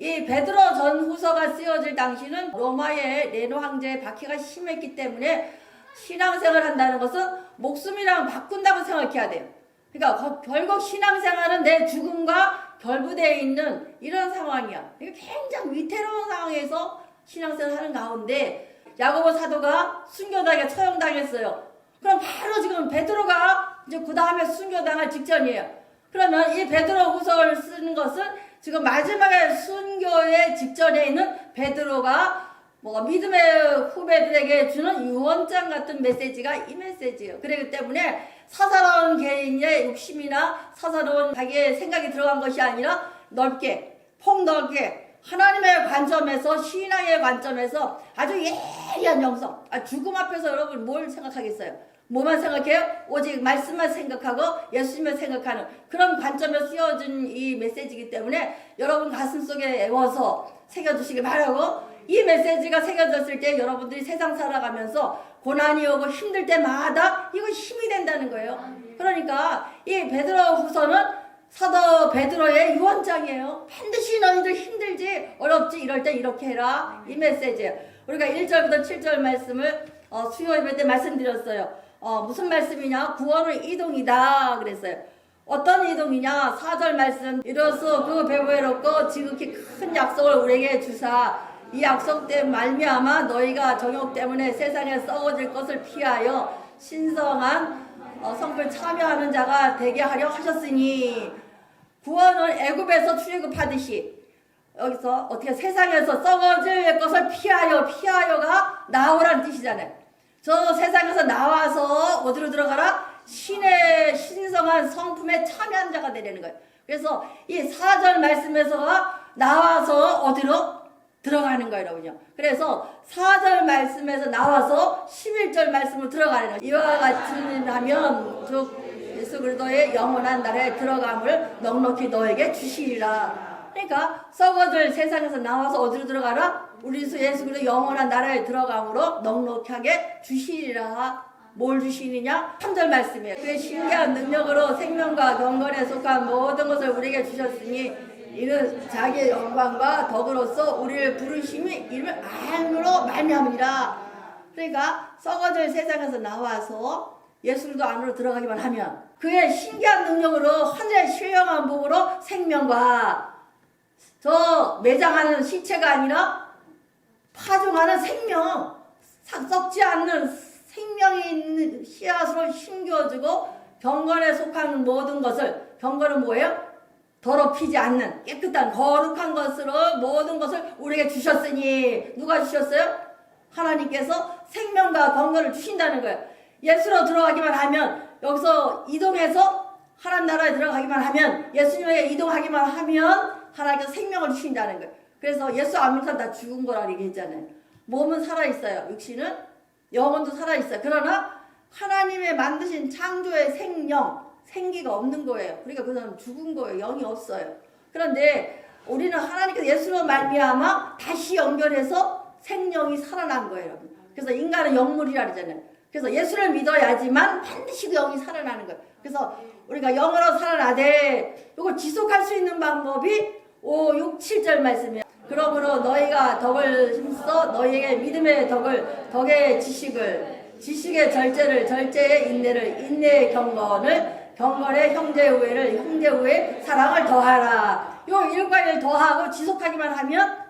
이 베드로 전후서가 쓰여질 당시는 로마의 네로 황제의 박해가 심했기 때문에 신앙생활을 한다는 것은 목숨이랑 바꾼다고 생각해야 돼요. 그러니까 결국 신앙생활은 내 죽음과 결부되어 있는 이런 상황이야. 굉장히 위태로운 상황에서 신앙생활을 하는 가운데 야고보 사도가 순교당에 처형당했어요. 그럼 바로 지금 베드로가 이제 그 다음에 순교당할 직전이에요. 그러면 이 베드로 후서를 쓰는 것은 지금 마지막에 순교의 직전에 있는 베드로가 믿음의 후배들에게 주는 유언장 같은 메시지가 이 메시지예요. 그렇기 때문에 사사로운 개인의 욕심이나 사사로운 자기의 생각이 들어간 것이 아니라 넓게, 폭넓게 하나님의 관점에서, 신앙의 관점에서 아주 예리한 영성. 죽음 앞에서 여러분 뭘 생각하겠어요? 뭐만 생각해요? 오직 말씀만 생각하고 예수님을 생각하는 그런 관점에서 쓰여진 이 메시지이기 때문에 여러분 가슴속에 애워서 새겨주시기 바라고, 이 메시지가 새겨졌을 때 여러분들이 세상 살아가면서 고난이 오고 힘들 때마다 이거 힘이 된다는 거예요. 그러니까 이 베드로 후서는 사도 베드로의 유언장이에요. 반드시 너희들 힘들지 어렵지 이럴 때 이렇게 해라, 이 메시지예요. 우리가 1절부터 7절 말씀을 수요 예배 때 말씀드렸어요. 무슨 말씀이냐? 구원은 이동이다 그랬어요. 어떤 이동이냐? 4절 말씀, 이로써 그 배부에롭고 지극히 큰 약속을 우리에게 주사 이 약속 때 말미암아 너희가 정욕 때문에 세상에 썩어질 것을 피하여 신성한 성불 참여하는 자가 되게 하려 하셨으니, 구원은 애굽에서 출애굽하듯이 여기서 어떻게 세상에서 썩어질 것을 피하여가 나오라는 뜻이잖아요. 저 세상에서 나와서 어디로 들어가라? 신의 신성한 성품에 참여한 자가 되려는 거예요. 그래서 이 4절 말씀에서 나와서 어디로 들어가는 거예요, 여러분요. 그래서 4절 말씀에서 나와서 11절 말씀으로 들어가는 거예요. 이와 같이 하면 즉 예수 그리스도의 영원한 나라에 들어감을 넉넉히 너에게 주시리라. 그러니까 썩어질 세상에서 나와서 어디로 들어가라? 우리 예수 그리스도 영원한 나라에 들어감으로 넉넉하게 주시리라. 뭘 주시느냐? 3절 말씀이에요. 그의 신기한 능력으로 생명과 경건에 속한 모든 것을 우리에게 주셨으니 이는 자기의 영광과 덕으로서 우리를 부르심이 이름을 알므로 말미암으니라. 그러니까 썩어질 세상에서 나와서 예수 그리스도 안으로 들어가기만 하면 그의 신기한 능력으로 하늘의 신령한 복으로 생명과 저 매장하는 시체가 아니라 파종하는 생명, 썩지 않는 생명이 있는 씨앗으로 심겨주고 경건에 속한 모든 것을, 경건은 뭐예요? 더럽히지 않는 깨끗한 거룩한 것으로 모든 것을 우리에게 주셨으니, 누가 주셨어요? 하나님께서 생명과 경건을 주신다는 거예요. 예수로 들어가기만 하면, 여기서 이동해서 하나님 나라에 들어가기만 하면, 예수님에게 이동하기만 하면 하나님께서 생명을 주신다는 거예요. 그래서 예수 안 믿는 사람 다 죽은 거라 얘기했잖아요. 몸은 살아있어요. 육신은, 영혼도 살아있어요. 그러나 하나님의 만드신 창조의 생명, 생기가 없는 거예요. 그러니까 그 사람은 죽은 거예요. 영이 없어요. 그런데 우리는 하나님께서 예수로 말미암아 다시 연결해서 생명이 살아난 거예요, 여러분. 그래서 인간은 영물이라 그러잖아요. 그래서 예수를 믿어야지만 반드시 그 영이 살아나는 거예요. 그래서 우리가 영으로 살아나되 이걸 지속할 수 있는 방법이 5, 6, 7절 말씀이에요. 그러므로 너희가 덕을 힘써 너희에게 믿음의 덕을, 덕의 지식을, 지식의 절제를, 절제의 인내를, 인내의 경건을, 경건의 형제 우애를, 형제 우애 사랑을 더하라. 요 일과 일 더하고 지속하기만 하면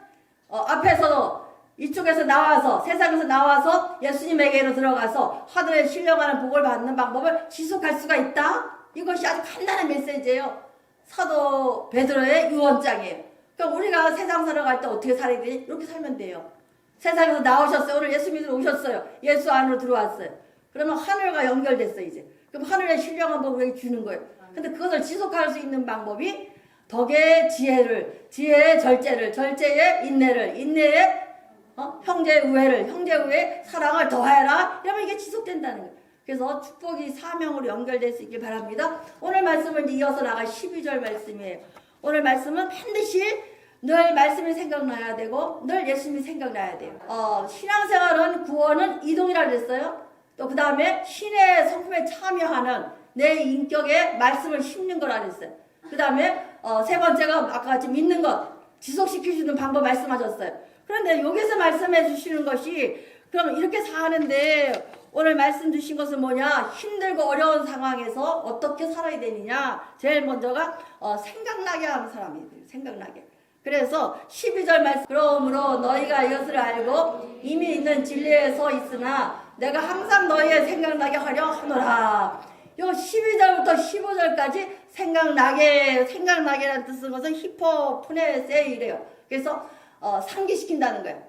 앞에서 이쪽에서 나와서, 세상에서 나와서 예수님에게로 들어가서 하늘에 신령하는 복을 받는 방법을 지속할 수가 있다. 이것이 아주 간단한 메시지예요. 사도 베드로의 유언장이에요. 그러니까 우리가 세상 살아갈 때 어떻게 살아야 되지? 이렇게 살면 돼요. 세상에서 나오셨어요. 오늘 예수 믿으러 오셨어요. 예수 안으로 들어왔어요. 그러면 하늘과 연결됐어요, 이제. 그럼 하늘의 신령한 법을 우리에게 주는 거예요. 근데 그것을 지속할 수 있는 방법이 덕의 지혜를, 지혜의 절제를, 절제의 인내를, 인내의 형제의 우애를, 형제의 우애 사랑을 더하여라. 이러면 이게 지속된다는 거예요. 그래서 축복이 사명으로 연결될 수 있길 바랍니다. 오늘 말씀을 이어서 나갈 12절 말씀이에요. 오늘 말씀은 반드시 늘 말씀이 생각나야 되고 늘 예수님이 생각나야 돼요. 신앙생활은 구원은 이동이라 그랬어요. 또 그 다음에 신의 성품에 참여하는 내 인격에 말씀을 심는 거라 그랬어요. 그 다음에 세 번째가 아까 같이 믿는 것. 지속시켜주는 방법 말씀하셨어요. 그런데 여기서 말씀해 주시는 것이 그럼 이렇게 사는데 오늘 말씀 주신 것은 뭐냐? 힘들고 어려운 상황에서 어떻게 살아야 되느냐? 제일 먼저가 생각나게 하는 사람이에요. 생각나게. 그래서 12절 말씀, 그러므로 너희가 이것을 알고 이미 있는 진리에 서 있으나 내가 항상 너희의 생각나게 하려 하노라. 요 12절부터 15절까지 생각나게라는 뜻은 것은 히포프네세이래요. 그래서 상기시킨다는 거예요.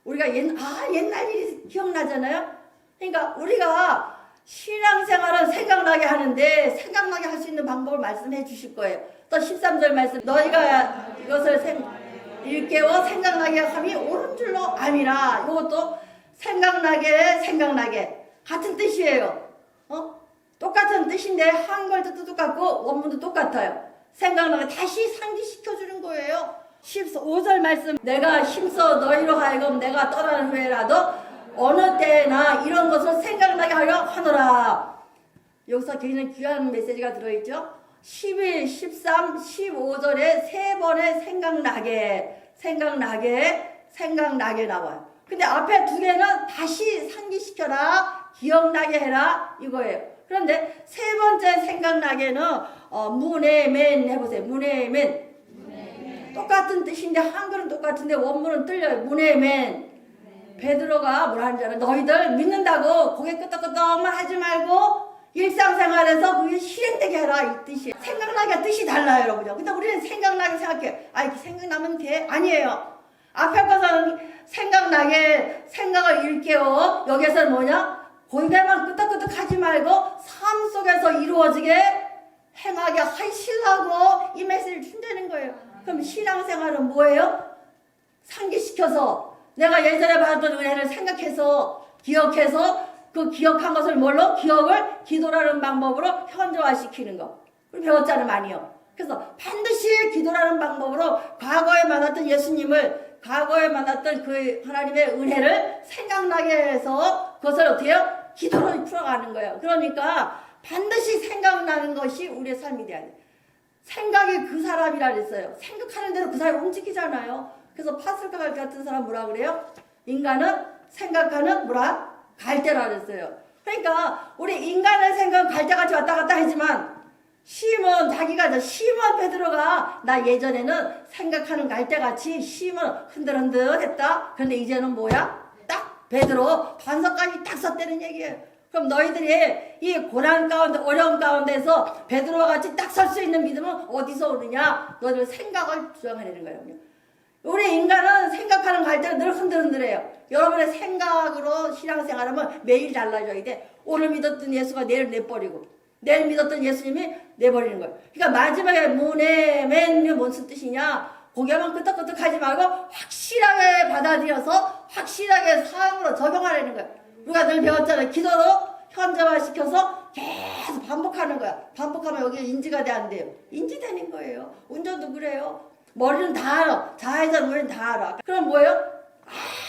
우리가 옛날 일이 기억나잖아요. 그러니까 우리가 신앙생활은 생각나게 하는데 생각나게 할 수 있는 방법을 말씀해 주실 거예요. 또 13절 말씀, 너희가 이것을 일깨워 생각나게 함이 옳은 줄로 아니라. 이것도 생각나게 같은 뜻이에요. 똑같은 뜻인데 한글 뜻도 똑같고 원문도 똑같아요. 생각나게 다시 상기시켜 주는 거예요. 15절 말씀, 내가 힘써 너희로 하여금 내가 떠나는 후에라도 어느 때나 이런 것을 생각나게 하려 하노라. 여기서 굉장히 귀한 메시지가 들어있죠. 11, 13, 15절에 세 번의 생각나게 나와요. 근데 앞에 두 개는 다시 상기시켜라, 기억나게 해라 이거예요. 그런데 세 번째 생각나게는 문에멘 해보세요. 문에멘. 똑같은 뜻인데 한글은 똑같은데 원문은 틀려요. 문에멘. 베드로가 뭐라 하는지 알아요? 너희들 믿는다고 고개 끄덕끄덕만 하지 말고 일상생활에서 그게 실행되게 해라 이 뜻이에요. 생각나게 뜻이 달라요 여러분요. 근데 우리는 생각나게 생각해요. 이렇게 생각나면 돼? 아니에요. 앞에 것은 생각을 일깨워. 여기서는 뭐냐? 고개만 끄덕끄덕 하지 말고 삶 속에서 이루어지게 행하게 하시려고 이 메시지를 준다는 거예요. 그럼 신앙생활은 뭐예요? 상기시켜서 내가 예전에 받았던 은혜를 생각해서 기억해서 그 기억한 것을 뭘로? 기억을 기도라는 방법으로 현저화시키는 거. 우리 배웠잖아요 많이요. 그래서 반드시 기도라는 방법으로 과거에 만났던 예수님을, 과거에 만났던 그 하나님의 은혜를 생각나게 해서 그것을 어떻게 해요? 기도로 풀어가는 거예요. 그러니까 반드시 생각나는 것이 우리의 삶이 돼야 돼요. 생각이 그 사람이라 그랬어요. 생각하는 대로 그 사람이 움직이잖아요. 그래서 파슬카 같은 사람 뭐라 그래요? 인간은 생각하는 갈대라 그랬어요. 그러니까 우리 인간의 생각은 갈대같이 왔다 갔다 하지만 시몬 베드로가 나 예전에는 생각하는 갈대같이 시몬 흔들흔들 했다. 그런데 이제는 뭐야? 딱 베드로 반석까지 딱 섰다는 얘기예요. 그럼 너희들이 이 고난 가운데 어려움 가운데서 베드로와 같이 딱 설 수 있는 믿음은 어디서 오느냐? 너희들 생각을 주장하려는 거예요. 우리 인간은 생각하는 갈대로 늘 흔들흔들해요. 여러분의 생각으로 신앙생활하면 매일 달라져야 돼. 오늘 믿었던 예수가 내일 내버리고 내일 믿었던 예수님이 내버리는 거예요. 그러니까 마지막에 문에멘 무슨 뜻이냐? 고개만 끄덕끄덕 하지 말고 확실하게 받아들여서 확실하게 삶으로 적용하려는 거예요. 우리가 늘 배웠잖아요. 기도로 현저화시켜서 계속 반복하는 거야. 반복하면 여기 인지가 안 돼요. 인지되는 거예요. 운전도 그래요. 머리는 다 알아. 좌회전 머리는 다 알아. 그럼 뭐예요?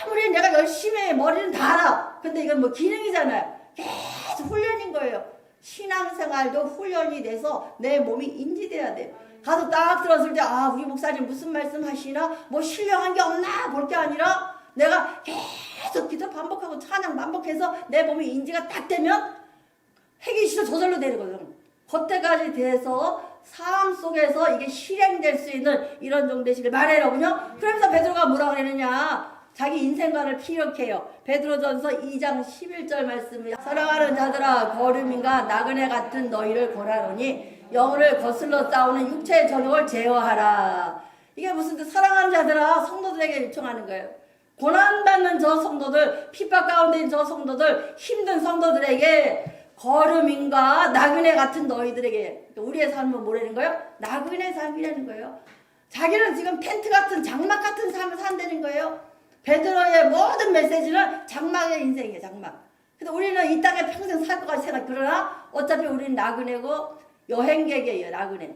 아무리 내가 열심히 해. 머리는 다 알아. 근데 이건 뭐 기능이잖아요. 계속 훈련인 거예요. 신앙생활도 훈련이 돼서 내 몸이 인지돼야 돼. 가서 딱 들었을 때 우리 목사님 무슨 말씀 하시나? 뭐 신령한 게 없나? 볼 게 아니라 내가 계속 기도 반복하고 찬양 반복해서 내 몸이 인지가 딱 되면 핵이시도 저절로 되거든. 그때까지 돼서 삶 속에서 이게 실행될 수 있는 이런 정도 되시길 바래라군요. 그러면서 베드로가 뭐라고 그러느냐? 자기 인생관을 피력해요. 베드로전서 2장 11절 말씀을 사랑하는 자들아 거름인가 나그네 같은 너희를 권하노니 영혼을 거슬러 싸우는 육체의 정욕을 제어하라. 이게 무슨 뜻? 사랑하는 자들아 성도들에게 요청하는 거예요. 고난받는 저 성도들, 핍박 가운데 있는 저 성도들, 힘든 성도들에게 거름인가 나그네 같은 너희들에게, 우리의 삶은 뭐라는 거예요? 나그네 삶이라는 거예요. 자기는 지금 텐트 같은 장막 같은 삶을 산다는 거예요. 베드로의 모든 메시지는 장막의 인생이에요. 장막. 근데 우리는 이 땅에 평생 살 것 같이 생각. 그러나 어차피 우리는 나그네고 여행객이에요. 나그네.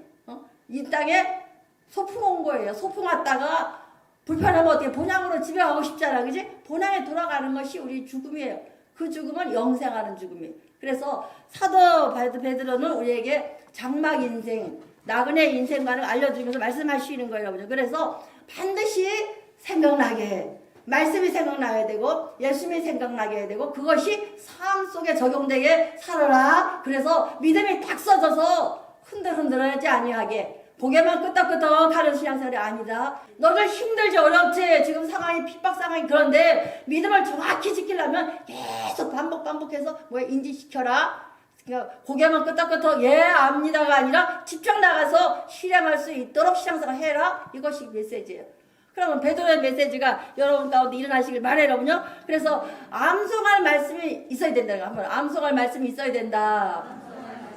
이 땅에 소풍 온 거예요. 소풍 왔다가 불편하면 어떻게 본향으로 집에 가고 싶잖아. 그지? 본향에 돌아가는 것이 우리 죽음이에요. 그 죽음은 영생하는 죽음이에요. 그래서 사도 베드로는 우리에게 장막 인생, 나그네 인생관을 알려주면서 말씀하시는 거예요. 여러분. 그래서 반드시 생각나게 해. 말씀이 생각나야 되고 예수님이 생각나게 해야 되고 그것이 삶 속에 적용되게 살아라. 그래서 믿음이 딱 써져서 흔들흔들하지 아니하게 고개만 끄덕끄덕 하는 신앙생활이 아니다. 너를 힘들지 어렵지 지금 상황이 핍박 상황이 그런데 믿음을 정확히 지키려면 계속 반복해서 뭐에 인지시켜라. 그러니까 고개만 끄덕끄덕 예 압니다가 아니라 직접 나가서 실행할 수 있도록 신앙생활 해라. 이것이 메시지예요. 그러면 베드로의 메시지가 여러분 가운데 일어나시길 바라요군요. 그래서 암송할 말씀이 있어야 된다는 거. 한번 암송할 말씀이 있어야 된다.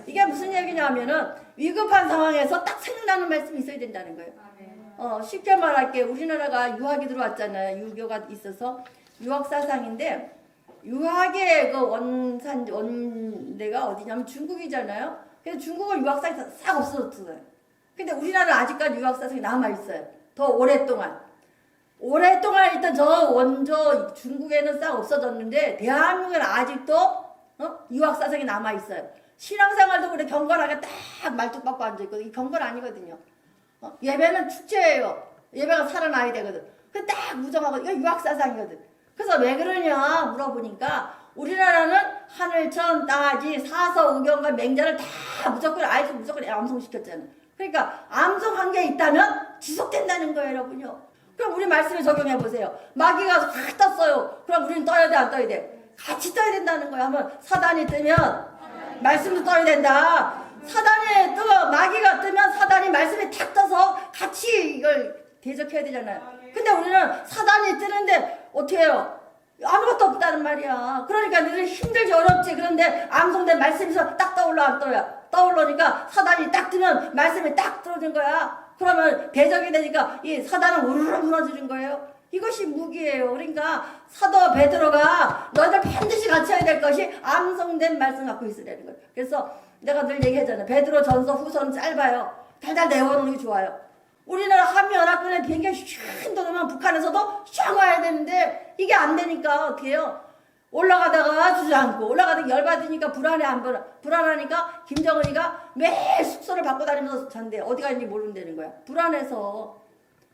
이게 무슨 얘기냐면은 위급한 상황에서 딱 생각나는 말씀이 있어야 된다는 거예요. 쉽게 말할게 우리나라가 유학이 들어왔잖아요. 유교가 있어서 유학 사상인데 유학의 그 원대가 어디냐면 중국이잖아요. 근데 중국은 유학 사상이 싹 없어졌어요. 근데 우리나라는 아직까지 유학 사상이 남아 있어요. 더 오랫동안 있던 저 원조 중국에는 싹 없어졌는데 대한민국에는 아직도 유학 사상이 남아 있어요. 신앙생활도 그래 경건하게 딱 말뚝박고 앉아있거든. 이 경건 아니거든요. 예배는 축제예요. 예배가 살아나야 되거든. 그 딱 무정하고 이거 유학사상이거든. 그래서 왜 그러냐 물어보니까 우리나라는 하늘천 땅하지 사서우경과 맹자를 다 무조건 알고 무조건 암송시켰잖아. 그러니까 암송한 게 있다면 지속된다는 거예요 여러분요. 그럼 우리 말씀에 적용해보세요. 마귀가 확 떴어요. 그럼 우리는 떠야 돼 안 떠야 돼? 같이 떠야 된다는 거야. 한번 사단이 뜨면 말씀도 떠야 된다. 사단이 뜨고 마귀가 뜨면 사단이 말씀이 탁 떠서 같이 이걸 대적해야 되잖아요. 근데 우리는 사단이 뜨는데 어떻게 해요? 아무것도 없다는 말이야. 그러니까 너희들 힘들지 어렵지. 그런데 암송된 말씀에서 딱 떠올라 안 떠요? 떠올르니까 사단이 딱 뜨면 말씀이 딱 떨어진 거야. 그러면 대적이 되니까 이 사단은 우르르 무너지는 거예요. 이것이 무기예요. 그러니까 사도 베드로가 너희들 반드시 갖춰야 될 것이 암송된 말씀 갖고 있으라는 거예요. 그래서 내가 늘 얘기하잖아요. 베드로 전서 후서는 짧아요. 달달 내워놓는 게 좋아요. 우리나라 한미연합군에 비행기 슉 돌으면 북한에서도 슉 와야 되는데 이게 안 되니까 어떻게 해요? 올라가다가 주저앉고 올라가다가 열받으니까 불안하니까 김정은이가 매일 숙소를 바꿔 다니면서 잔대. 어디 가는지 모른다는 거야. 불안해서.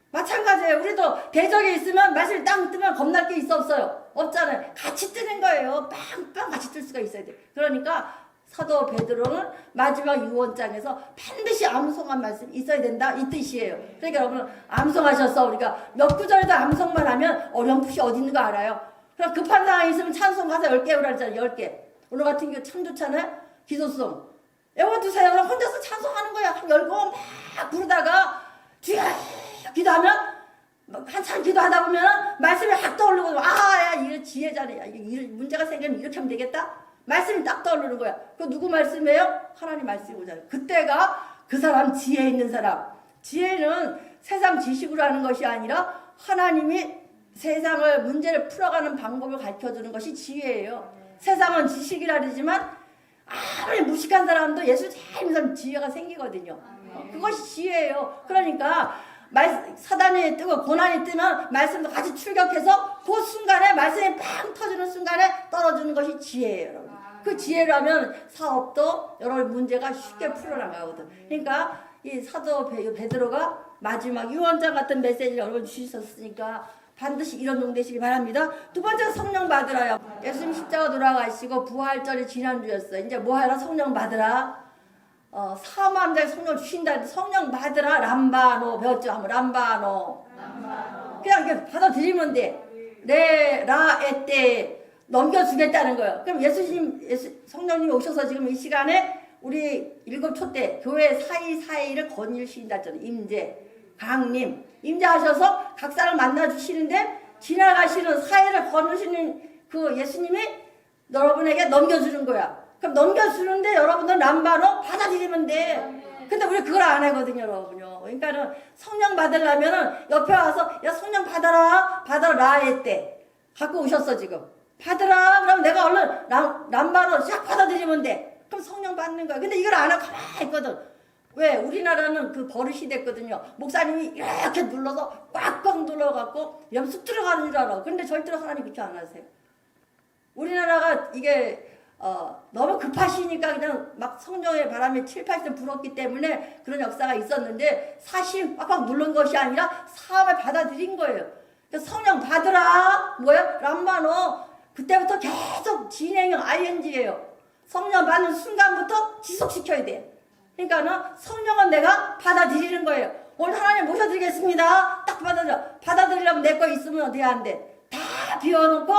마찬가지예요. 우리도 대적이 있으면 말씀이 땅 뜨면 겁날 게 있어 없어요? 없잖아요. 같이 뜨는 거예요. 빵빵 같이 뜰 수가 있어야 돼. 그러니까 사도 베드로는 마지막 유언장에서 반드시 암송한 말씀이 있어야 된다 이 뜻이에요. 그러니까 여러분 암송하셨어. 우리가 몇 구절도 암송만 하면 어렴풋이 어디 있는 거 알아요. 그럼 급한 상황이 있으면 찬송 가사 10개 외우라잖아요. 10개. 오늘 같은 경우 참 좋잖아요. 기도송. 외워두세요. 그럼 혼자서 찬송하는 거야. 한 10곡 막 부르다가 주여 기도하면 한참 기도하다 보면 말씀이 확 떠오르고 야 이거 지혜자네. 이게 문제가 생기면 이렇게 하면 되겠다. 말씀이 딱 떠오르는 거야. 그 누구 말씀이에요? 하나님 말씀이 오잖아요. 그때가 그 사람 지혜 있는 사람. 지혜는 세상 지식으로 하는 것이 아니라 하나님이 세상을 문제를 풀어가는 방법을 가르쳐주는 것이 지혜예요. 세상은 지식이라 그러지만 아무리 무식한 사람도 예수 잘 믿는 사람 지혜가 생기거든요. 그것이 지혜예요. 그러니까 사단이 뜨고 고난이 뜨면 말씀도 같이 출격해서 그 순간에 말씀이 팡 터지는 순간에 떨어지는 것이 지혜예요. 여러분. 그 지혜라면 사업도 여러 문제가 쉽게 풀어나가거든. 그러니까 이 사도 베드로가 마지막 유언장 같은 메시지를 여러분 주셨으니까 반드시 이런 용 되시기 바랍니다. 두 번째 성령 받으라요. 예수님 십자가 돌아가시고 부활절이 지난주였어요. 이제 뭐하라? 성령 받으라. 사마음자에 성령 주신다. 성령 받으라. 람바노 배웠죠? 한번 람바노. 그냥 이렇게 받아들이면 돼. 에때 넘겨주겠다는 거예요. 그럼 성령님이 오셔서 지금 이 시간에 우리 일곱 촛대 교회 사이사이를 거닐신다 했잖아요. 임재, 강림, 임재하셔서 각 사람 만나주시는데 지나가시는 사이를 거느시는 그 예수님이 여러분에게 넘겨주는 거야. 그럼 넘겨주는데 여러분들은 람바로 받아들이면 돼. 근데 우리 그걸 안 하거든요, 여러분요. 그러니까는 성령 받으려면은 옆에 와서 야 성령 받아라 했대. 갖고 오셨어 지금. 받으라. 그럼 내가 얼른 람바로 싹 받아들이면 돼. 그럼 성령 받는 거야. 근데 이걸 안 하고 가만히 있거든. 왜? 우리나라는 그 버릇이 됐거든요. 목사님이 이렇게 눌러서 꽉꽉 눌러갖고 쑥 들어가는 줄 알아. 근데 절대로 하나님 그렇게 안 하세요. 우리나라가 이게 너무 급하시니까 그냥 막 성령의 바람에 7, 8점 불었기 때문에 그런 역사가 있었는데 사실 빡빡 누른 것이 아니라 사업을 받아들인 거예요. 그래서 성령 받으라 뭐야? 람바노 그때부터 계속 진행형 ING예요. 성령 받는 순간부터 지속시켜야 돼. 그러니까는 성령은 내가 받아들이는 거예요. 오늘 하나님 모셔드리겠습니다. 딱 받아들이려면 내 거 있으면 어떻게 안 돼? 다 비워놓고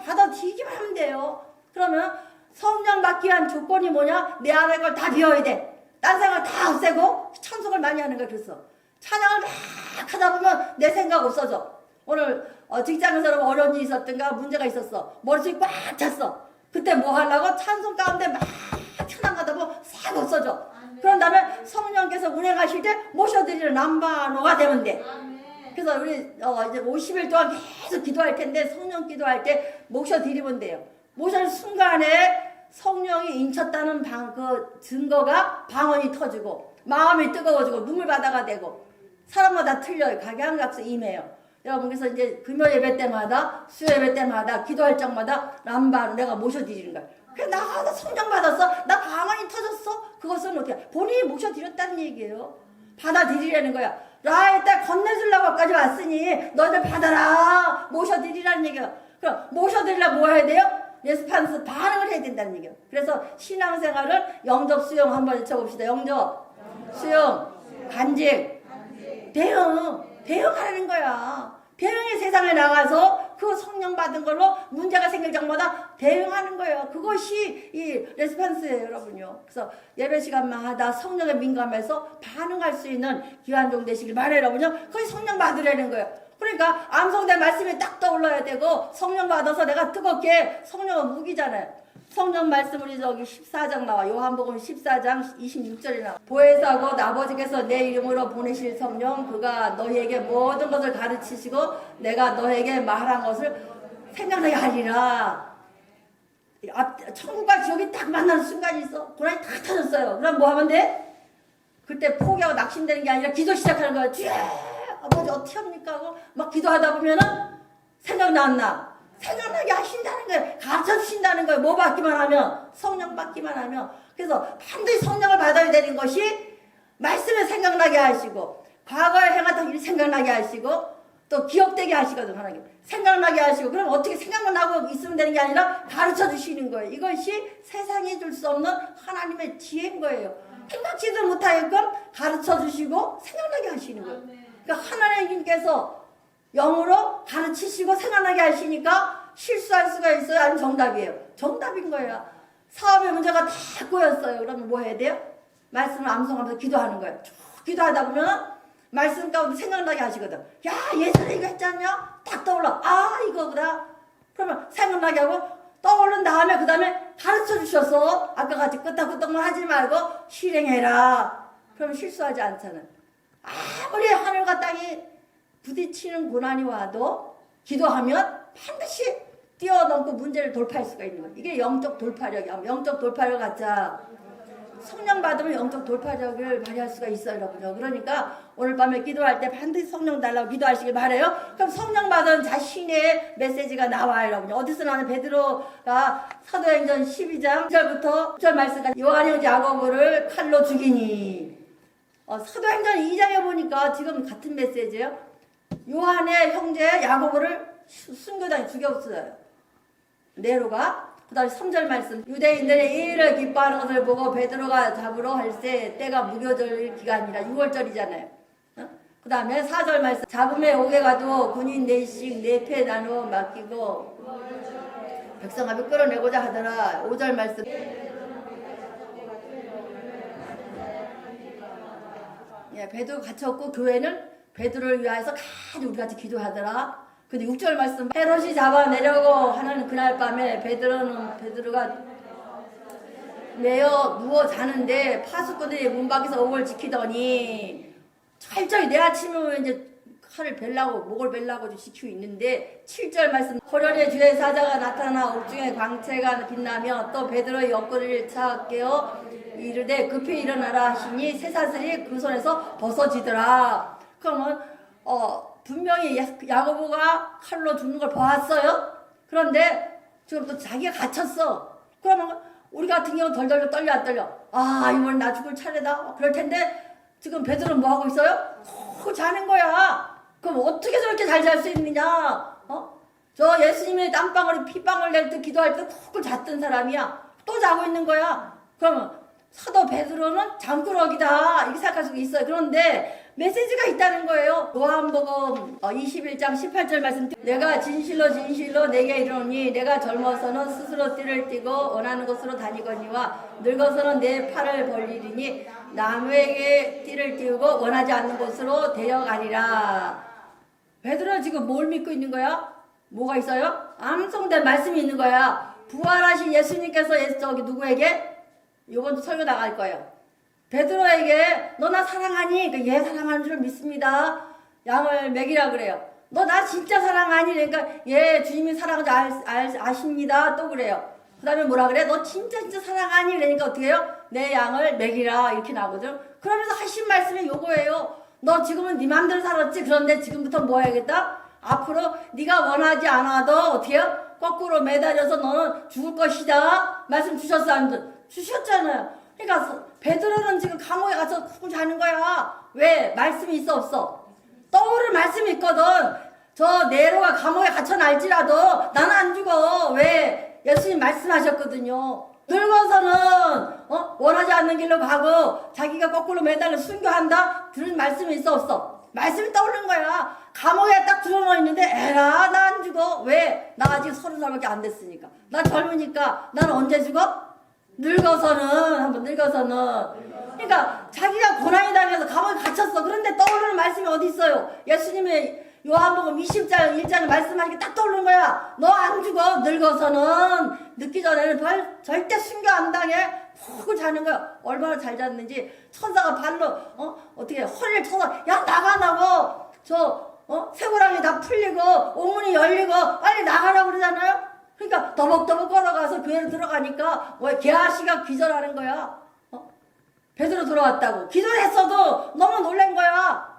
받아들이기만 하면 돼요. 그러면 성령 받기 위한 조건이 뭐냐? 내 안에 걸 다 비워야 돼. 딴 생각 다 없애고 찬송을 많이 하는 거야. 그래서 찬양을 막 하다 보면 내 생각 없어져. 오늘 직장에서 어려운 일이 있었던가 문제가 있었어. 머릿속이 꽉 찼어. 그때 뭐 하려고? 찬송 가운데 막 찬양하다 보면 싹 없어져. 그런 다음에 성령께서 운행하실 때 모셔드리는 남바노가 되면 돼. 그래서 우리 이제 50일 동안 계속 기도할 텐데 성령 기도할 때 모셔드리면 돼요. 모셔는 순간에 성령이 인쳤다는 그 증거가 방언이 터지고 마음이 뜨거워지고 눈물바다가 되고 사람마다 틀려요. 각양각색 임해요. 여러분 그래서 이제 금요 예배 때마다 수요 예배 때마다 기도할 적마다 람바로 내가 모셔드리는 거야. 그래 나 성령 받았어. 나 방언이 터졌어. 그것은 어떻게 본인이 모셔드렸다는 얘기예요. 받아들이라는 거야. 라의 딸 건네주려고까지 왔으니 너희들 받아라. 모셔드리라는 얘기야. 그럼 모셔드리려면 뭐 해야 돼요? 레스판스 반응을 해야 된다는 얘기예요. 그래서 신앙생활을 영접 수용 한번 외쳐봅시다. 영접 수용 간직 대응하라는 거야. 대응의 세상에 나가서 그 성령 받은 걸로 문제가 생길 적마다 대응하는 거예요. 그것이 이 레스판스예요, 여러분요. 그래서 예배 시간마다 성령에 민감해서 반응할 수 있는 기한종 되시길 바라요, 여러분요. 그것이 성령 받으라는 거예요. 그러니까 암송된 말씀이 딱 떠올라야 되고 성령 받아서 내가 뜨겁게 성령은 무기잖아요. 성령 말씀 우리 저기 14장 나와. 요한복음 14장 26절이 나와. 보혜사고 아버지께서 내 이름으로 보내실 성령 그가 너희에게 모든 것을 가르치시고 내가 너에게 말한 것을 생각나게 하리라. 천국과 지옥이 딱 만나는 순간이 있어. 고난이 딱 터졌어요. 그럼 뭐 하면 돼? 그때 포기하고 낙심되는 게 아니라 기도 시작하는 거야. 주여 아버지 어떻게 합니까? 하고 막 기도하다 보면은 생각났나? 생각나게 하신다는 거예요. 가르쳐 주신다는 거예요. 뭐 받기만 하면? 성령 받기만 하면. 그래서 반드시 성령을 받아야 되는 것이 말씀을 생각나게 하시고 과거에 행하던 일 생각나게 하시고 또 기억되게 하시거든 하나님. 생각나게 하시고 그럼 어떻게 생각만 나고 있으면 되는 게 아니라 가르쳐 주시는 거예요. 이것이 세상에 줄 수 없는 하나님의 지혜인 거예요. 생각지도 못하게끔 가르쳐 주시고 생각나게 하시는 거예요. 그러니까 하나님께서 영으로 가르치시고 생각나게 하시니까 실수할 수가 있어요? 아니면 정답이에요? 정답인 거예요. 사업의 문제가 다 꼬였어요. 그러면 뭐 해야 돼요? 말씀을 암송하면서 기도하는 거예요. 쭉 기도하다 보면 말씀 가운데 생각나게 하시거든. 야 예전에 이거 했지 않냐? 딱 떠올라. 아 이거구나. 그러면 생각나게 하고 떠오른 다음에 그 다음에 가르쳐 주셔서 아까 같이 끄떡끄떡만 하지 말고 실행해라. 그러면 실수하지 않잖아요. 아무리 하늘과 땅이 부딪히는 고난이 와도 기도하면 반드시 뛰어넘고 문제를 돌파할 수가 있는 거예요. 이게 영적 돌파력이야. 영적 돌파력 갖자. 성령 받으면 영적 돌파력을 발휘할 수가 있어요, 여러분요. 그러니까 오늘 밤에 기도할 때 반드시 성령 달라고 기도하시길 바래요. 그럼 성령 받은 자신의 메시지가 나와요, 여러분요. 어디서 나는 베드로가 사도행전 12장 1절부터 9절 말씀까지 요한이 형제 야고보를 칼로 죽이니. 사도행전 2장에 보니까 지금 같은 메시지예요. 요한의 형제 야고보를 순교당에 죽였어요. 네로가. 그 다음에 3절 말씀. 유대인들의 이 일을 기뻐하는 것을 보고 베드로가 잡으러 할새 때가 무교절 기간이라 6월절이잖아요. 그 다음에 4절 말씀. 잡음에 오게 가도 군인 넷씩 네 패 나누어 맡기고 백성 앞에 끌어내고자 하더라. 5절 말씀. 예, 베드로 갇혔고 교회는 베드로를 위하여서 가지 우리 같이 기도하더라. 근데 6절 말씀. 헤롯이 잡아내려고 하는 그날 밤에 베드로가 매여 누워 자는데 파수꾼들이 문 밖에서 옥을 지키더니 철저히 내 아침에 이제 칼을 벨라고 목을 벨라고 지키고 있는데 7절 말씀. 호련의 주의 사자가 나타나 옥중에 광채가 빛나며 또 베드로의 옆구리를 차 깨어 이르되 급히 일어나라 하시니 쇠사슬이 그 손에서 벗어지더라. 그러면 분명히 야고보가 칼로 죽는 걸 보았어요. 그런데 지금 또 자기가 갇혔어. 그러면 우리 같은 경우 덜덜 떨려 안 떨려? 아, 이번 나 죽을 차례다. 그럴 텐데 지금 베드로는 뭐 하고 있어요? 푹 자는 거야. 그럼 어떻게 저렇게 잘 잘 수 있느냐? 저 예수님의 땀방울이 피방울 낼 때 기도할 때 푹 잤던 사람이야. 또 자고 있는 거야. 그러면 사도 베드로는 잠꾸러기다 이렇게 생각할 수 있어요. 그런데 메시지가 있다는 거예요. 요한복음 21장 18절 말씀, 내가 진실로 진실로 내게 이르노니 내가 젊어서는 스스로 띠를 띠고 원하는 곳으로 다니거니와 늙어서는 내 팔을 벌리리니 남에게 띠를 띠우고 원하지 않는 곳으로 데려가리라. 베드로는 지금 뭘 믿고 있는 거야? 뭐가 있어요? 암송된 말씀이 있는 거야. 부활하신 예수님께서 저기 누구에게? 이번도 설교 나갈 거예요. 베드로에게 너 나 사랑하니? 얘 사랑하는 줄 믿습니다. 양을 먹이라 그래요. 너 나 진짜 사랑하니? 그러니까 얘 주님이 사랑하는 줄 아십니다. 또 그래요. 그 다음에 뭐라 그래? 너 진짜 사랑하니? 그러니까 어떻게 해요? 내 양을 먹이라 이렇게 나오거든. 그러면서 하신 말씀이 요거예요. 너 지금은 네 맘대로 살았지? 그런데 지금부터 뭐 해야겠다? 앞으로 네가 원하지 않아도 어떻게 해요? 거꾸로 매달려서 너는 죽을 것이다. 말씀 주셨어? 안 주셨잖아요. 그러니까 베드로는 지금 감옥에 가서 쿵 자는 거야. 왜? 말씀이 있어 없어? 떠오를 말씀이 있거든. 저 네로가 감옥에 갇혀날지라도 나는 안 죽어. 왜? 예수님 말씀하셨거든요. 늙어서는 원하지 않는 길로 가고 자기가 거꾸로 매달려 순교한다. 들은 말씀이 있어 없어? 말씀이 떠오르는 거야. 감옥에 딱 들어놓여 있는데 에라 나 안 죽어. 왜? 나 아직 30살밖에 안 됐으니까. 나 젊으니까. 나는 언제 죽어? 늙어서는. 한번 늙어서는. 그러니까 자기가 고난이 당해서 감옥에 갇혔어. 그런데 떠오르는 말씀이 어디 있어요? 예수님의 요한복음 20장 1장에 말씀하니까 딱 떠오르는 거야. 너 안 죽어. 늙어서는. 늦기 전에는 절대 순교 안 당해. 푹 자는 거야. 얼마나 잘 잤는지. 천사가 발로 어떻게 허리를 쳐서 야 나가라고. 쇠고랑이 다 풀리고 오문이 열리고 빨리 나가라고 그러잖아요. 그러니까 더벅더벅 걸어가서 교회로 들어가니까 게하시가 기절하는 거야. 베드로 들어왔다고. 기절했어도 너무 놀란 거야.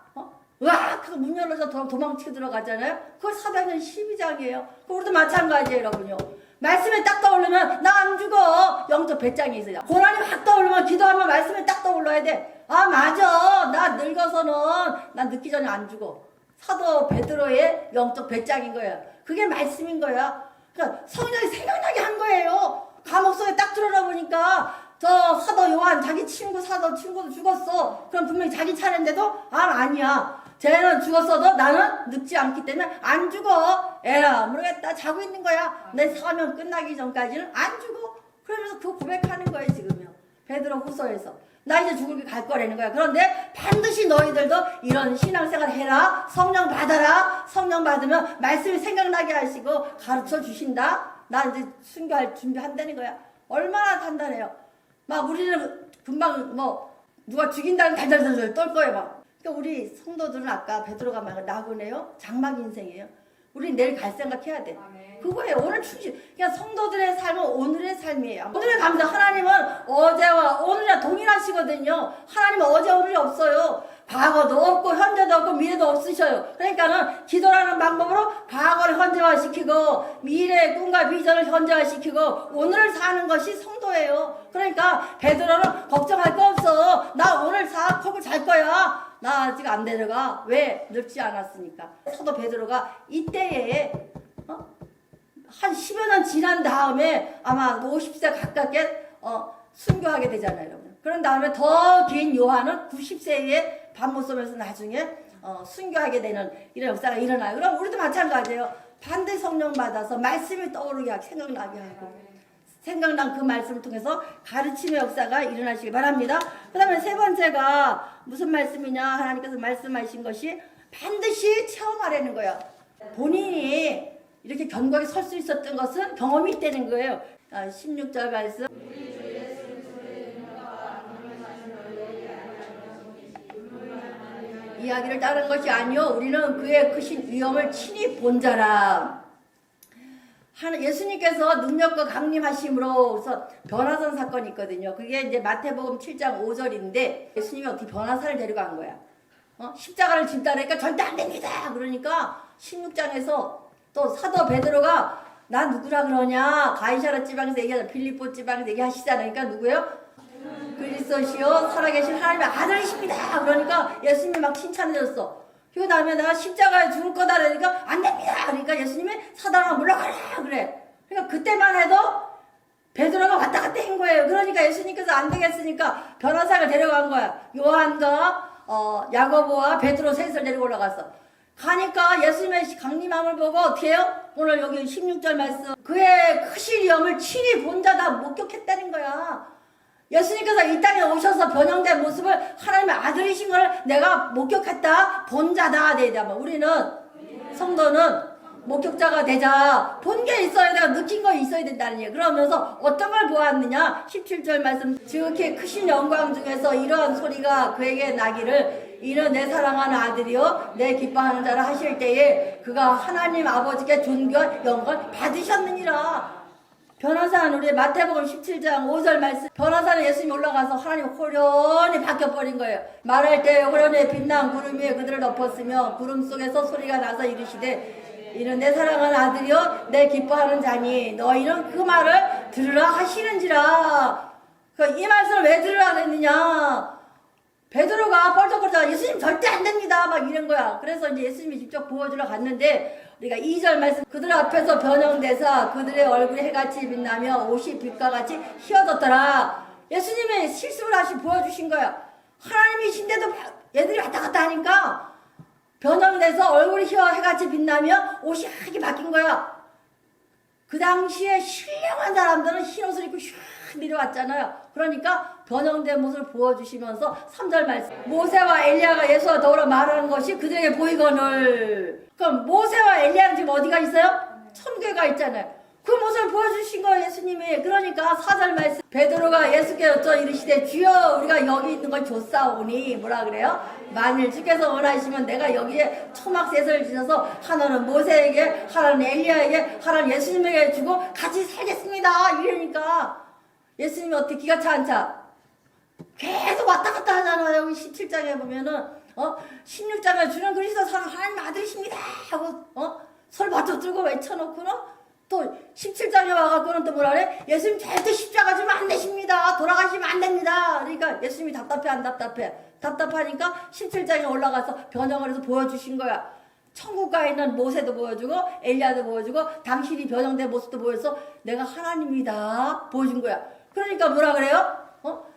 와, 그거 문 열어서 도망치고 들어가잖아요. 그거 사도행전 12장이에요. 우리도 마찬가지예요, 여러분요. 말씀에 딱 떠오르면 나 안 죽어. 영적 배짱이 있어요. 고난이 확 떠오르면 기도하면 말씀에 딱 떠올라야 돼. 아, 맞아. 나 늙어서는 난 늦기 전에 안 죽어. 사도 베드로의 영적 배짱인 거야. 그게 말씀인 거야. 그러니까 성령이 생각나게 한 거예요. 감옥 속에 딱 들어가 보니까 저 사도 요한 자기 사도 친구도 죽었어. 그럼 분명히 자기 차례인데도 아니야. 쟤는 죽었어도 나는 늙지 않기 때문에 안 죽어. 에라 모르겠다. 자고 있는 거야. 내 사명 끝나기 전까지는 안 죽어. 그러면서 그 고백하는 거예요 지금요. 베드로 후서에서. 나 이제 죽을 길 갈 거라는 거야. 그런데 반드시 너희들도 이런 신앙생활 해라. 성령 받아라. 성령 받으면 말씀이 생각나게 하시고 가르쳐 주신다. 나 이제 순교할 준비한다는 거야. 얼마나 단단해요. 막 우리는 금방 누가 죽인다는 달달달달 떨 거예요 막. 그러니까 우리 성도들은 아까 베드로가 말한 나그네요. 장막 인생이에요. 우리 내일 갈 생각해야 돼. 그거예요. 오늘 충실. 그냥 성도들의 삶은 오늘의 삶이에요. 오늘의 감사. 하나님은 어제와 오늘이랑 동일하시거든요. 하나님은 어제 오늘이 없어요. 과거도 없고 현재도 없고 미래도 없으셔요. 그러니까는 기도라는 방법으로 과거를 현재화시키고 미래의 꿈과 비전을 현재화시키고 오늘을 사는 것이 성도예요. 그러니까 베드로는 걱정할 거 없어. 나 오늘 하고 잘 거야. 나 아직 안 데려가. 왜? 늙지 않았으니까. 사도 베드로가 이때에 한 10여 년 지난 다음에 아마 50세 가깝게 순교하게 되잖아요, 여러분. 그런 다음에 더 긴 요한은 90세에 반모섬에서 나중에 순교하게 되는 이런 역사가 일어나요. 그럼 우리도 마찬가지예요. 반드시 성령 받아서 말씀이 떠오르게 하고 생각나게 하고 생각난 그 말씀을 통해서 가르침의 역사가 일어나시기 바랍니다. 그 다음에 세 번째가 무슨 말씀이냐. 하나님께서 말씀하신 것이 반드시 체험하라는 거예요. 본인이 이렇게 견고하게 설 수 있었던 것은 경험이 있다는 거예요. 16절 말씀. 이야기를 따른 것이 아니요 우리는 그의 크신 위엄을 친히 본 자라. 예수님께서 능력과 강림하심으로 그래서 변화산 사건이 있거든요. 그게 이제 마태복음 7장 5절인데 예수님이 어떻게 변화산을 데려간 거야. 십자가를 진다니까 절대 안 됩니다. 그러니까 16장에서 또 사도 베드로가 나 누구라 그러냐? 가이사라 지방에서 얘기하자. 빌립보 지방에서 얘기하시잖아요. 그러니까 누구예요? 그리스도시요 살아계신 하나님의 아들이십니다. 그러니까 예수님이 막 칭찬해줬어. 그 다음에 내가 십자가에 죽을 거다 그러니까 안 됩니다. 그러니까 예수님이 사단아 물러가라 그래. 그러니까 그때만 해도 베드로가 왔다 갔다 한 거예요. 그러니까 예수님께서 안 되겠으니까 변호사를 데려간 거야. 요한과 야고보와 베드로 셋을 데리고 올라갔어. 가니까 예수님의 강림함을 보고 어떻게 해요? 오늘 여기 16절 말씀. 그의 크신 위엄을 친히 본 자다 목격했다는 거야. 예수님께서 이 땅에 오셔서 변형된 모습을 하나님의 아들이신 걸 내가 목격했다. 본 자다. 우리는 성도는 목격자가 되자. 본 게 있어야 되고 느낀 거 있어야 된다는 얘기예요. 그러면서 어떤 걸 보았느냐? 17절 말씀. 지극히 크신 영광 중에서 이러한 소리가 그에게 나기를 이는 내 사랑하는 아들이요 내 기뻐하는 자라 하실 때에 그가 하나님 아버지께 존귀와 영광을 받으셨느니라. 변호사는 우리 마태복음 17장 5절 말씀. 변호사는 예수님이 올라가서 하나님 호련히 바뀌어버린 거예요. 말할 때 호련히 빛난 구름 위에 그들을 덮었으며 구름 속에서 소리가 나서 이르시되 이는 내 사랑하는 아들이요 내 기뻐하는 자니 너희는 그 말을 들으라 하시는지라. 이 말씀을 왜 들으라 그랬느냐? 베드로가 뻘떡거리다가 예수님 절대 안 됩니다 막 이런 거야. 그래서 이제 예수님이 직접 보여주러 갔는데 우리가 2절 말씀. 그들 앞에서 변형되사 그들의 얼굴이 해같이 빛나며 옷이 빛과 같이 희어졌더라. 예수님이 실습을 하시 보여주신 거야. 하나님이신데도 얘들이 왔다 갔다 하니까 변형돼서 얼굴이 해같이 빛나며 옷이 하얗게 바뀐 거야. 그 당시에 신령한 사람들은 흰 옷을 입고 슉 내려왔잖아요. 그러니까 변형된 모습을 보여주시면서 3절 말씀. 모세와 엘리야가 예수와 더불어 말하는 것이 그들에게 보이거늘. 그럼 모세와 엘리야는 지금 어디가 있어요? 천국에가 있잖아요. 그 모습을 보여주신 거예요 예수님이. 그러니까 4절 말씀. 베드로가 예수께 여쭤 이르시되 주여 우리가 여기 있는 걸 줬사오니 뭐라 그래요? 만일 주께서 원하시면 내가 여기에 초막셋을 지셔서 하나는 모세에게 하나는 엘리야에게 하나는 예수님에게 주고 같이 살겠습니다 이러니까 예수님이 어떻게 기가 차 안 차? 계속 왔다 갔다 하잖아요. 여기 17장에 보면은 16장에 주는 그리스도 하나님 아들이십니다 하고 손 바짝 들고 외쳐놓고는 또 17장에 와갖고는 또 뭐라 그래? 예수님 절대 십자가 지면 안 되십니다. 돌아가시면 안 됩니다. 그러니까 예수님이 답답해 안 답답해? 답답하니까 17장에 올라가서 변형을 해서 보여주신 거야. 천국 가 있는 모세도 보여주고 엘리야도 보여주고 당신이 변형된 모습도 보여서 내가 하나님이다 보여준 거야. 그러니까 뭐라 그래요?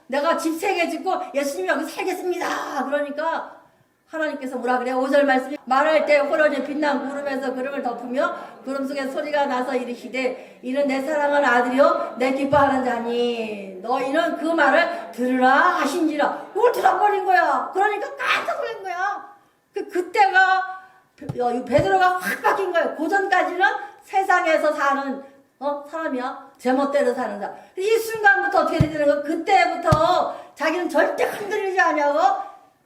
내가 집 3개 짓고 예수님이 여기 살겠습니다. 그러니까 하나님께서 뭐라 그래요? 5절 말씀이 말할 때 호련히 빛난 구름에서 구름을 덮으며 구름 속에 소리가 나서 이르시되 이는 내 사랑하는 아들이요 내 기뻐하는 자니 너희는 그 말을 들으라 하신지라. 그걸 들어버린 거야. 그러니까 깜짝 놀란 거야. 그때가 베드로가 확 바뀐 거예요. 고전까지는 세상에서 사는 사람이야. 제멋대로 사는 사람. 이 순간부터 어떻게 되는 거야? 그때부터 자기는 절대 흔들리지 않냐고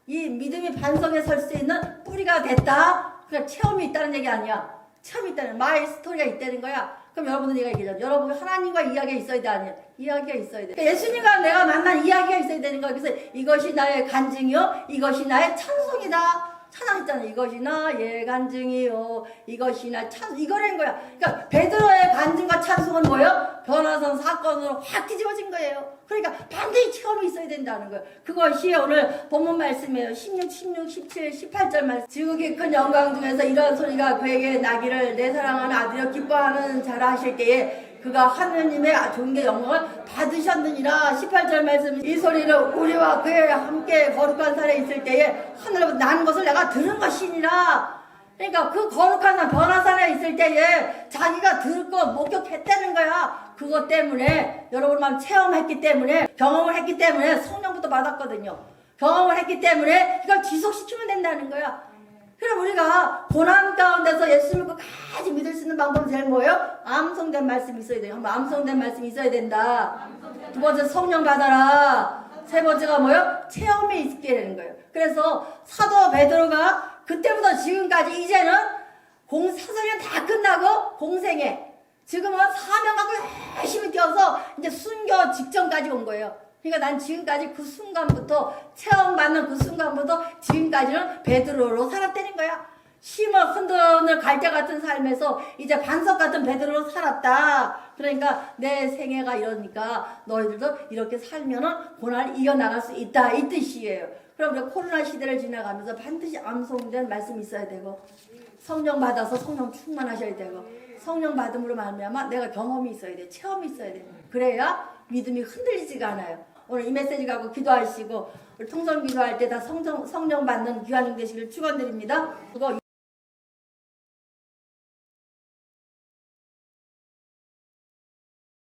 이 믿음이 반석에 설 수 있는 뿌리가 됐다. 그러니까 체험이 있다는 얘기 아니야. 체험이 있다는 마이 스토리가 있다는 거야. 그럼 여러분은 얘가 얘기하죠. 여러분 하나님과 이야기가 있어야 돼 아니야? 이야기가 있어야 돼. 그러니까 예수님과 내가 만난 이야기가 있어야 되는 거야. 그래서 이것이 나의 간증이요, 이것이 나의 찬송이다. 찬양했잖아. 이것이 나의 간증이요, 이것이 나의 찬송. 이거라는 거야. 그러니까 베드로의 간증과 찬송은 뭐예요? 변화선 사건으로 확 뒤집어진 거예요. 그러니까 반드시 체험이 있어야 된다는 거예요. 그것이 오늘 본문 말씀이에요. 16, 17, 18절 말씀. 지극히 큰 영광 중에서 이러한 소리가 그에게 나기를 내 사랑하는 아들이여 기뻐하는 자라 하실 때에 그가 하느님의 존귀 영광을 받으셨느니라. 18절 말씀. 이 소리를 우리와 그의 함께 거룩한 산에 있을 때에 하늘로부터 나는 것을 내가 들은 것이니라. 그러니까 그 거룩한 산 변화산에 있을 때에 자기가 듣고 목격했다는 거야. 그것 때문에 여러분만 체험했기 때문에 경험을 했기 때문에 성령부터 받았거든요. 경험을 했기 때문에 이걸 지속시키면 된다는 거야. 그럼 우리가 고난 가운데서 예수님을 끝까지 믿을 수 있는 방법은 제일 뭐예요? 암송된 말씀이 있어야 돼요. 한번 암송된 말씀이 있어야 된다. 두 번째 성령 받아라. 세 번째가 뭐예요? 체험이 있게 되는 거예요. 그래서 사도 베드로가 그때부터 지금까지 이제는 사설년 다 끝나고 공생에 지금은 사명 갖고 열심히 뛰어서 이제 순교 직전까지 온 거예요. 그러니까 난 지금까지 그 순간부터 체험받는 그 순간부터 지금까지는 베드로로 살았다는 거야. 심어 흔든을 갈대 같은 삶에서 이제 반석 같은 베드로로 살았다. 그러니까 내 생애가 이러니까 너희들도 이렇게 살면은 고난을 이겨나갈 수 있다. 이 뜻이에요. 그럼 우리 코로나 시대를 지나가면서 반드시 암송된 말씀이 있어야 되고 성령 받아서 성령 충만하셔야 되고 성령 받음으로 말미암아 내가 경험이 있어야 돼. 체험이 있어야 돼. 그래야 믿음이 흔들리지가 않아요. 오늘 이 메시지 갖고 기도하시고 통성 기도할 때 다 성령 받는 귀한 영 되시기를 축원드립니다. 그거